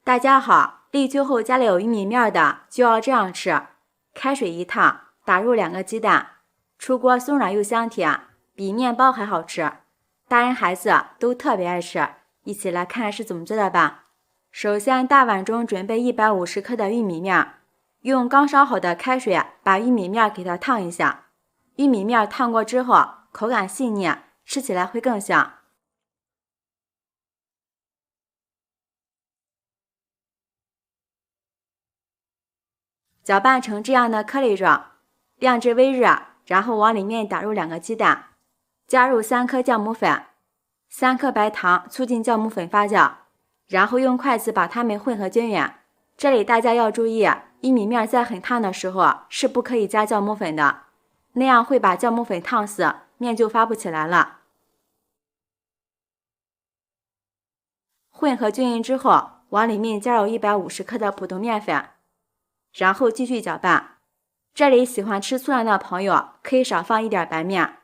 大家好，立秋后家里有玉米面的就要这样吃：开水一烫，打入2个鸡蛋，出锅松软又香甜，比面包还好吃。大人孩子都特别爱吃，一起来看是怎么做的吧。首先，大碗中准备150克的玉米面，用刚烧好的开水把玉米面给它烫一下。玉米面烫过之后，口感细腻，吃起来会更香。搅拌成这样的颗粒状，晾至微热，然后往里面打入2个鸡蛋，加入3颗酵母粉、3颗白糖，促进酵母粉发酵，然后用筷子把它们混合均匀。这里大家要注意，玉米面在很烫的时候是不可以加酵母粉的，那样会把酵母粉烫死，面就发不起来了。混合均匀之后，往里面加入150克的普通面粉，然后继续搅拌。这里喜欢吃粗粮的朋友可以少放一点白面。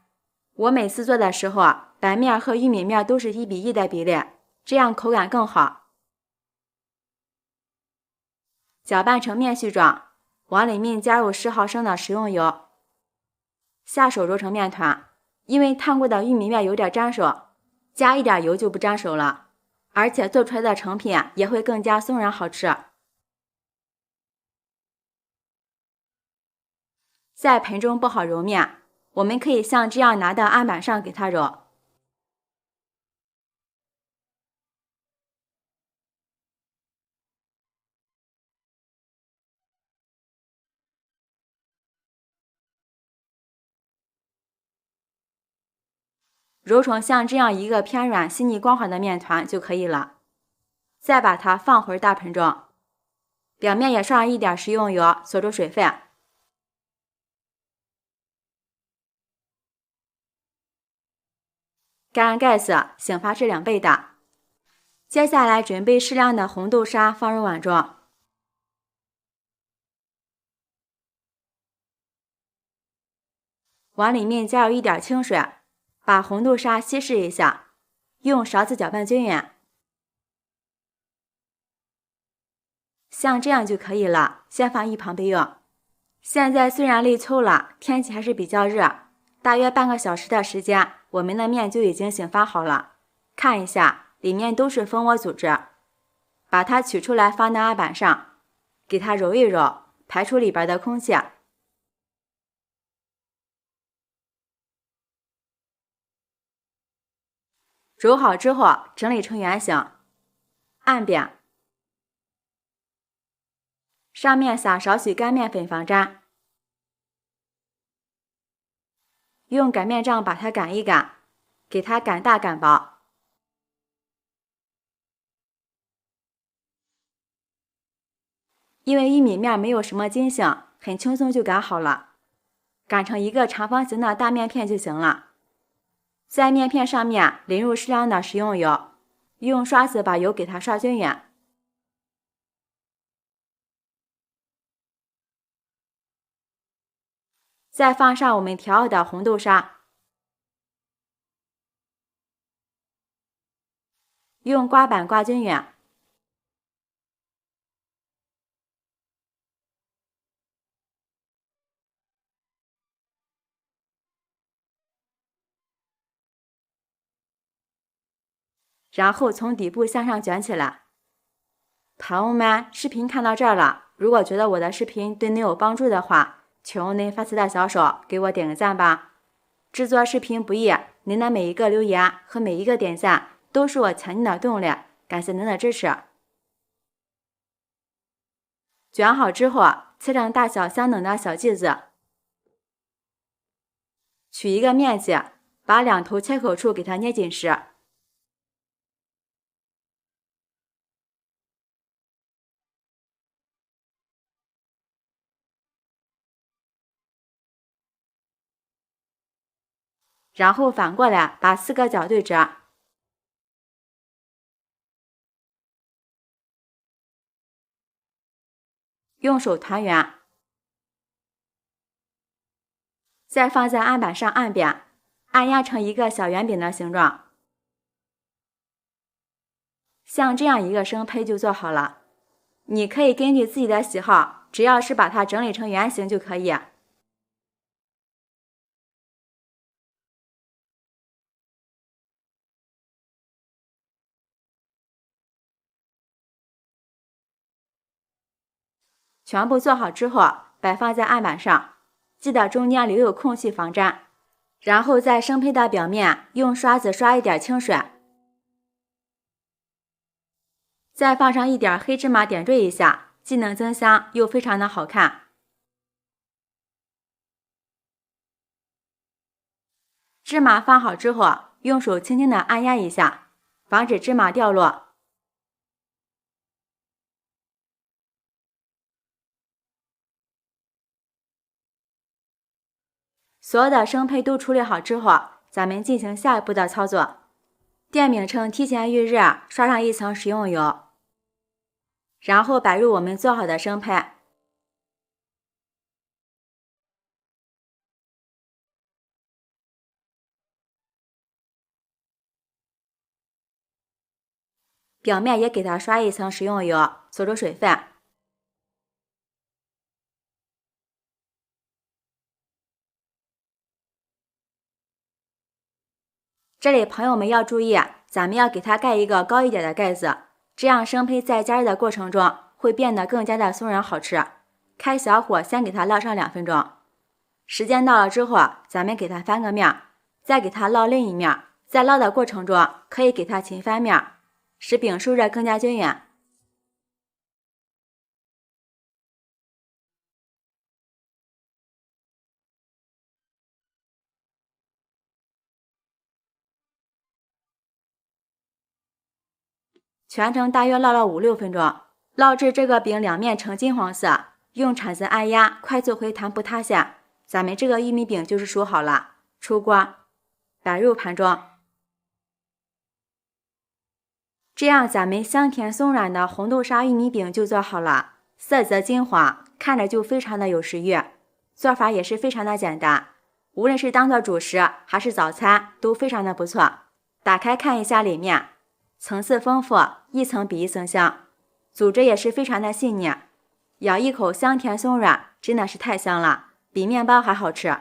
我每次做的时候，白面和玉米面都是1:1的比例，这样口感更好。搅拌成面絮状，往里面加入10毫升的食用油，下手揉成面团。因为烫过的玉米面有点粘手，加一点油就不粘手了，而且做出来的成品也会更加松软好吃。在盆中不好揉面，我们可以像这样拿到案板上给它揉。揉成像这样一个偏软、细腻、光滑的面团就可以了。再把它放回大盆中，表面也上上一点食用油，锁住水分。盖上盖子，醒发至2倍大。接下来准备适量的红豆沙放入碗中，碗里面加入一点清水，把红豆沙稀释一下，用勺子搅拌均匀，像这样就可以了，先放一旁备用。现在虽然立秋了，天气还是比较热，大约半个小时的时间，我们的面就已经醒发好了。看一下，里面都是蜂窝组织，把它取出来放到案板上，给它揉一揉，排出里边的空气。揉好之后，整理成圆形，按扁，上面撒少许干面粉防粘，用擀面杖把它擀一擀，给它擀大擀薄。因为玉米面没有什么筋性，很轻松就擀好了，擀成一个长方形的大面片就行了。在面片上面淋入适量的食用油，用刷子把油给它刷均匀。再放上我们调好的红豆沙，用刮板刮均匀。然后从底部向上卷起来。朋友们，视频看到这儿了，如果觉得我的视频对你有帮助的话，求您发财的小手给我点个赞吧。制作视频不易，您的每一个留言和每一个点赞都是我强劲的动力，感谢您的支持。卷好之后，切成大小相等的小剂子，取一个面剂，把2头切口处给它捏紧实。然后反过来把4个角对折，用手团圆，再放在案板上按扁，按压成一个小圆饼的形状。像这样一个生胚就做好了。你可以根据自己的喜好，只要是把它整理成圆形就可以。全部做好之后，摆放在案板上，记得中间留有空隙防粘。然后在生胚的表面用刷子刷一点清水，再放上一点黑芝麻点缀一下，既能增香又非常的好看。芝麻放好之后，用手轻轻的按压一下，防止芝麻掉落。所有的生胚都处理好之后，咱们进行下一步的操作。电饼铛提前预热，刷上一层食用油，然后摆入我们做好的生胚。表面也给它刷一层食用油，锁住水分。这里朋友们要注意，咱们要给它盖一个高一点的盖子，这样生胚在加热的过程中会变得更加的松软好吃。开小火先给它烙上2分钟，时间到了之后，咱们给它翻个面，再给它烙另一面。在烙的过程中可以给它勤翻面，使饼受热更加均匀。全程大约烙了5-6分钟，烙至这个饼两面呈金黄色，用铲子按压，快速回弹不塌陷，咱们这个玉米饼就是熟好了。出锅，摆入盘中。这样咱们香甜松软的红豆沙玉米饼就做好了，色泽金黄，看着就非常的有食欲。做法也是非常的简单，无论是当做主食还是早餐都非常的不错。打开看一下里面，层次丰富，一层比一层香，组织也是非常的细腻，咬一口香甜松软，真的是太香了，比面包还好吃。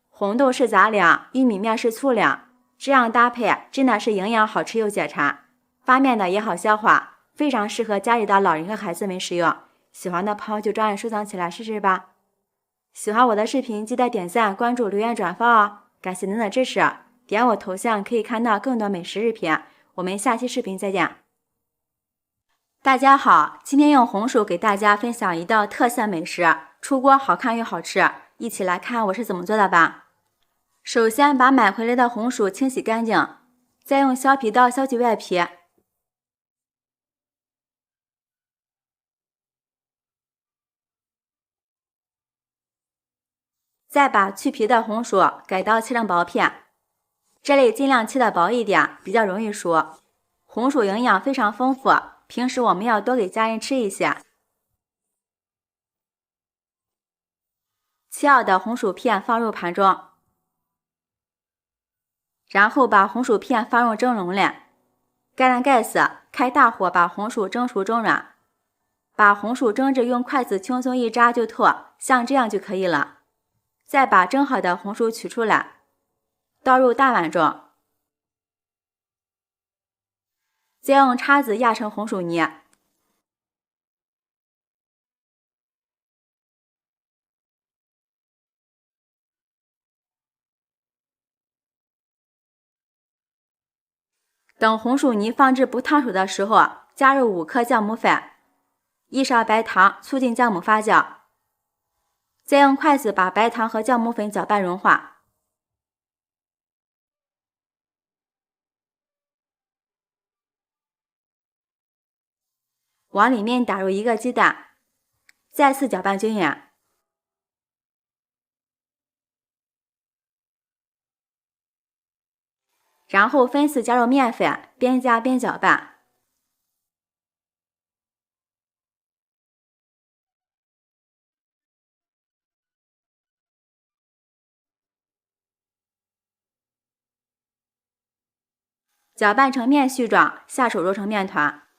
红豆是杂粮，玉米面是粗粮，这样搭配真的是营养好吃又解馋，发面的也好消化，非常适合家里的老人和孩子们食用。喜欢的朋友就照样收藏起来试试吧。喜欢我的视频记得点赞、关注、留言、转发哦，感谢您的支持。点我头像可以看到更多美食视频，我们下期视频再见。大家好，今天用红薯给大家分享一道特色美食，出锅好看又好吃，一起来看我是怎么做的吧。首先把买回来的红薯清洗干净，再用削皮刀削去外皮，再把去皮的红薯改刀切成薄片，这类尽量切的薄一点，比较容易熟。红薯营养非常丰富，平时我们要多给家人吃一些。切好的红薯片放入盘中，然后把红薯片放入蒸笼里，盖上盖子，开大火把红薯蒸熟蒸软。把红薯蒸至用筷子轻松一扎就透，像这样就可以了。再把蒸好的红薯取出来，倒入大碗中，再用叉子压成红薯泥。等红薯泥放置不烫手的时候，加入5克酵母粉，1勺白糖，促进酵母发酵。再用筷子把白糖和酵母粉搅拌融化。往里面打入1个鸡蛋，再次搅拌均匀。然后分次加入面粉，边加边搅拌。搅拌成面絮状，下手揉成面团。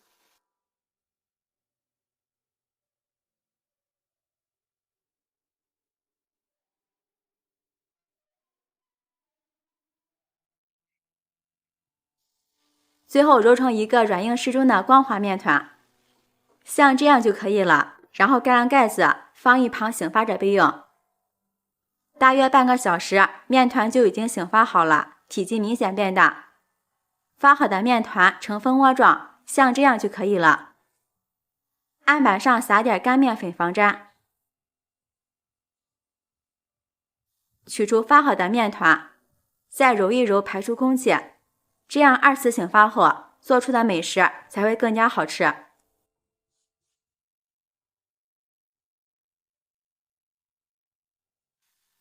最后揉成一个软硬适中的光滑面团，像这样就可以了。然后盖上盖子，放一旁醒发着备用。大约半个小时，面团就已经醒发好了，体积明显变大。发好的面团呈蜂窝状，像这样就可以了。案板上撒点干面粉防粘。取出发好的面团，再揉一揉排出空气，这样2次醒发后做出的美食才会更加好吃。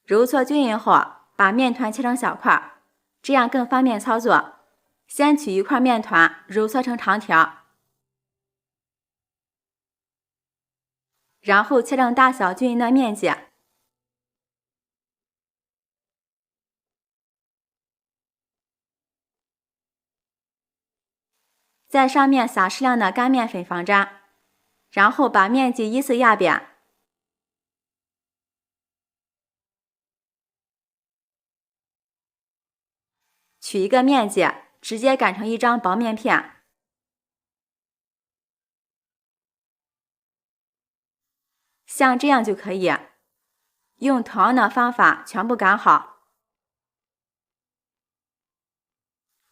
揉搓均匀后，把面团切成小块，这样更方便操作。先取一块面团揉搓成长条，然后切成大小均匀的面积。在上面撒适量的干面粉防粘，然后把面积依次压扁。取一个面剂，直接擀成一张薄面片，像这样就可以。用同样的方法全部擀好，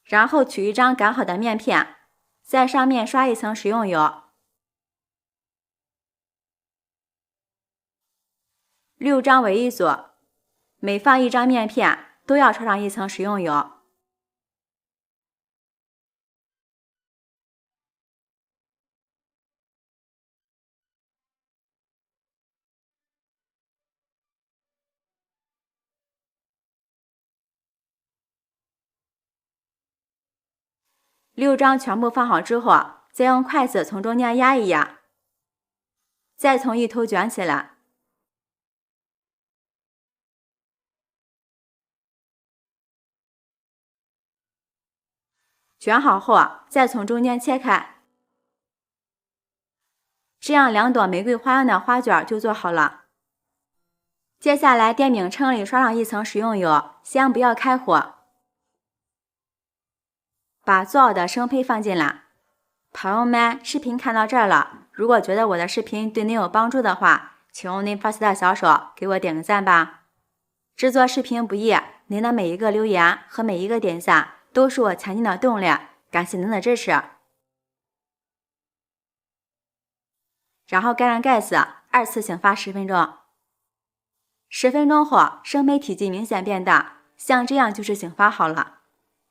然后取一张擀好的面片，在上面刷一层食用油，6张为一组，每放一张面片都要刷上一层食用油。6张全部放好之后，再用筷子从中间压一压，再从一头卷起来，卷好后再从中间切开，这样2朵玫瑰花样的花卷就做好了。接下来电饼铛里刷上一层食用油，先不要开火，把做好的生胚放进来。朋友们，视频看到这儿了，如果觉得我的视频对您有帮助的话，请用您发财的小手给我点个赞吧。制作视频不易，您的每一个留言和每一个点赞都是我前进的动力，感谢您的支持。然后盖上盖子，2次醒发10分钟。10分钟后，生胚体积明显变大，像这样就是醒发好了。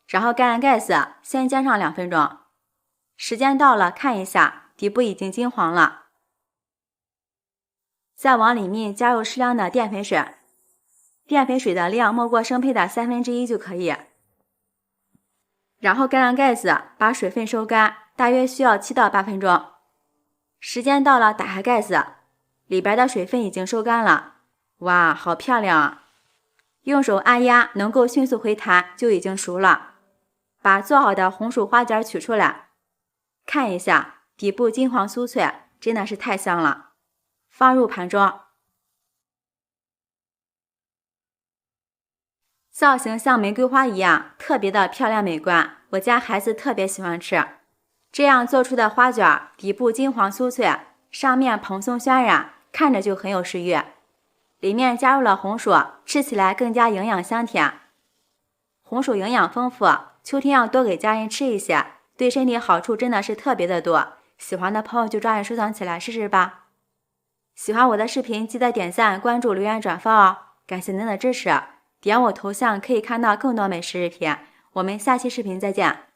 然后盖上盖子，先煎上2分钟。时间到了，看一下，底部已经金黄了。再往里面加入适量的淀粉水，淀粉水的量没过生胚的1/3就可以。然后盖上盖子，把水分收干，大约需要7到8分钟。时间到了，打开盖子，里边的水分已经收干了。哇，好漂亮啊！用手按压能够迅速回弹，就已经熟了。把做好的红薯花卷取出来，看一下，底部金黄酥脆，真的是太香了。放入盘中。造型像玫瑰花一样，特别的漂亮美观，我家孩子特别喜欢吃。这样做出的花卷，底部金黄酥脆，上面蓬松暄软，看着就很有食欲。里面加入了红薯，吃起来更加营养香甜。红薯营养丰富，秋天要多给家人吃一些，对身体好处真的是特别的多。喜欢的朋友就抓紧收藏起来试试吧。喜欢我的视频记得点赞、关注、留言、转发哦，感谢您的支持。点我头像可以看到更多美食视频，我们下期视频再见。